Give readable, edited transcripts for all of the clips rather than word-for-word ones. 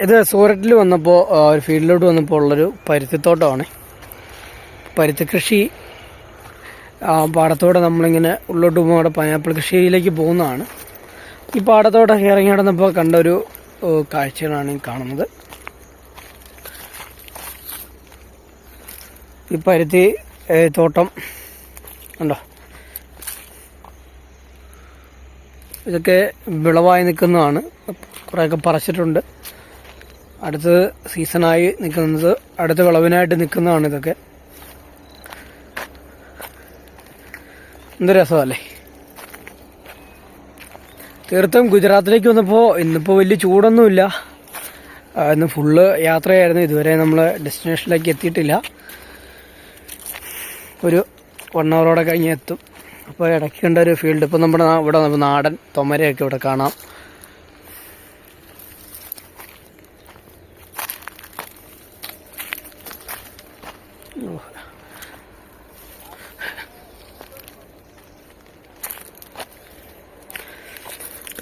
ഇത് സൂററ്റിൽ വന്നപ്പോൾ ഒരു ഫീൽഡിലോട്ട് വന്നപ്പോൾ ഉള്ളൊരു പരുത്തിത്തോട്ടമാണ്. പരുത്തി കൃഷി പാടത്തോടെ നമ്മളിങ്ങനെ ഉള്ളോട്ട് പോകുമ്പോൾ അവിടെ പൈനാപ്പിൾ കൃഷിയിലേക്ക് പോകുന്നതാണ്. ഈ പാടത്തോട്ടൊക്കെ ഇറങ്ങി നടന്നപ്പോൾ കണ്ടൊരു കാഴ്ചകളാണ് ഈ കാണുന്നത്. ഈ പരുത്തി തോട്ടം ഉണ്ടോ, ഇതൊക്കെ വിളവായി നിൽക്കുന്നതാണ്. കുറേയൊക്കെ പറിച്ചിട്ടുണ്ട്. അടുത്ത് സീസണായി നിൽക്കുന്നത്, അടുത്ത വിളവിനായിട്ട് നിൽക്കുന്നതാണ്. ഇതൊക്കെ എന്ത് രസമല്ലേ. തീർത്തും ഗുജറാത്തിലേക്ക് വന്നപ്പോൾ ഇന്നിപ്പോൾ വലിയ ചൂടൊന്നുമില്ല. ഇന്ന് ഫുള്ള് യാത്രയായിരുന്നു. ഇതുവരെ നമ്മൾ ഡെസ്റ്റിനേഷനിലേക്ക് എത്തിയിട്ടില്ല. ഒരു 1 ഹവറോടെ കഴിഞ്ഞ് എത്തും. അപ്പോൾ ഇടയ്ക്ക് കണ്ട ഒരു ഫീൽഡ്, ഇപ്പോൾ നമ്മുടെ ഇവിടെ നാടൻ തൊമരയൊക്കെ ഇവിടെ കാണാം.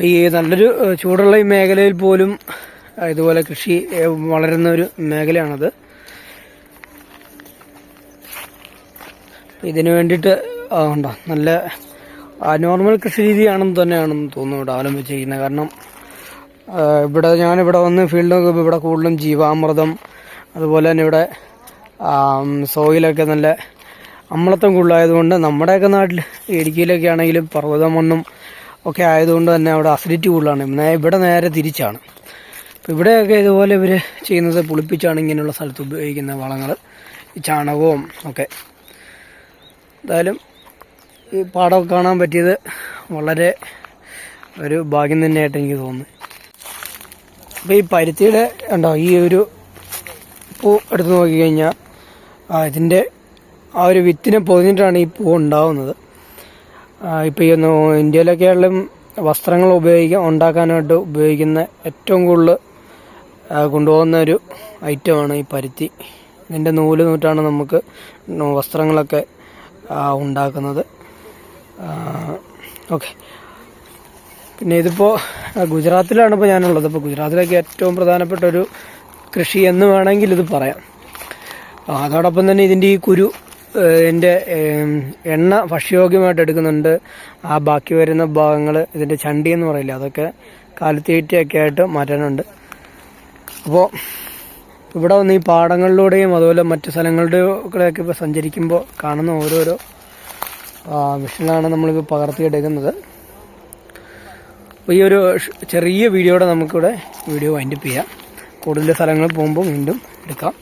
ഈ നല്ലൊരു ചൂടുള്ള ഈ മേഖലയിൽ പോലും ഇതുപോലെ കൃഷി വളരുന്ന ഒരു മേഖലയാണത്. ഇതിനു വേണ്ടിയിട്ട് ഉണ്ടോ നല്ല നോർമൽ കൃഷി രീതിയാണെന്ന് തന്നെയാണെന്ന് തോന്നുന്നു ഇവിടെ അവലംബിച്ചിരിക്കുന്നത്. കാരണം ഞാനിവിടെ വന്ന് ഫീൽഡ് നോക്കുമ്പോൾ ഇവിടെ കൂടുതലും ജീവാമൃതം, അതുപോലെ തന്നെ ഇവിടെ സോയിലൊക്കെ നല്ല അമ്ലത്വം കൂടുതലായതുകൊണ്ട്, നമ്മുടെയൊക്കെ നാട്ടിൽ ഇടുക്കിയിലൊക്കെ ആണെങ്കിലും പർവ്വതം മണ്ണും ഒക്കെ ആയതുകൊണ്ട് തന്നെ അവിടെ അസിഡിറ്റി കൂടുതലാണ്. ഇവിടെ നേരെ തിരിച്ചാണ്. അപ്പോൾ ഇവിടെയൊക്കെ ഇതുപോലെ ഇവർ ചെയ്യുന്നത് പുളിപ്പിച്ചാണ് ഇങ്ങനെയുള്ള സ്ഥലത്ത് ഉപയോഗിക്കുന്ന വളങ്ങൾ, ഈ ചാണകവും ഒക്കെ. എന്തായാലും ഈ പാടം കാണാൻ പറ്റിയത് വളരെ ഒരു ഭാഗ്യം തന്നെയായിട്ട് എനിക്ക് തോന്നുന്നു. അപ്പോൾ ഈ പരുത്തിയുടെ ഉണ്ടോ ഈ ഒരു പൂ എടുത്ത് നോക്കിക്കഴിഞ്ഞാൽ ഇതിൻ്റെ ആ ഒരു വിത്തിനെ പൊതിഞ്ഞിട്ടാണ് ഈ പൂ ഉണ്ടാവുന്നത്. ഇപ്പോൾ ഈ ഇന്ത്യയിലൊക്കെയാണെങ്കിലും വസ്ത്രങ്ങൾ ഉണ്ടാക്കാനായിട്ട് ഉപയോഗിക്കുന്ന ഏറ്റവും കൂടുതൽ കൊണ്ടുപോകുന്ന ഒരു ഐറ്റമാണ് ഈ പരുത്തി. ഇതിൻ്റെ നൂറ്റാണ് നമുക്ക് വസ്ത്രങ്ങളൊക്കെ ഉണ്ടാക്കുന്നത്. ഓക്കെ, പിന്നെ ഇതിപ്പോൾ ഗുജറാത്തിലാണ് ഇപ്പോൾ ഞാനുള്ളത്. ഇപ്പോൾ ഗുജറാത്തിലേക്ക് ഏറ്റവും പ്രധാനപ്പെട്ട ഒരു കൃഷി എന്ന് വേണമെങ്കിൽ ഇത് പറയാം. അതോടൊപ്പം തന്നെ ഇതിൻ്റെ ഈ കുരു ഇതിൻ്റെ എണ്ണ ഭക്ഷ്യയോഗ്യമായിട്ട് എടുക്കുന്നുണ്ട്. ആ ബാക്കി വരുന്ന ഭാഗങ്ങൾ, ഇതിൻ്റെ ചണ്ടി എന്ന് പറയില്ല, അതൊക്കെ കാലിത്തീറ്റയൊക്കെ ആയിട്ട് മാറ്റാനുണ്ട്. അപ്പോൾ ഇവിടെ വന്ന് ഈ പാടങ്ങളിലൂടെയും അതുപോലെ മറ്റു സ്ഥലങ്ങളുടെയൊക്കെ ഇപ്പോൾ സഞ്ചരിക്കുമ്പോൾ കാണുന്ന ഓരോരോ വിഷനാണ് നമ്മളിപ്പോൾ പകർത്തിയെടുക്കുന്നത്. അപ്പോൾ ഈ ഒരു ചെറിയ വീഡിയോയുടെ നമുക്കിവിടെ വീഡിയോ വൈൻഡപ്പ് ചെയ്യാം. കൂടുതൽ സ്ഥലങ്ങളിൽ പോകുമ്പോൾ വീണ്ടും എടുക്കാം.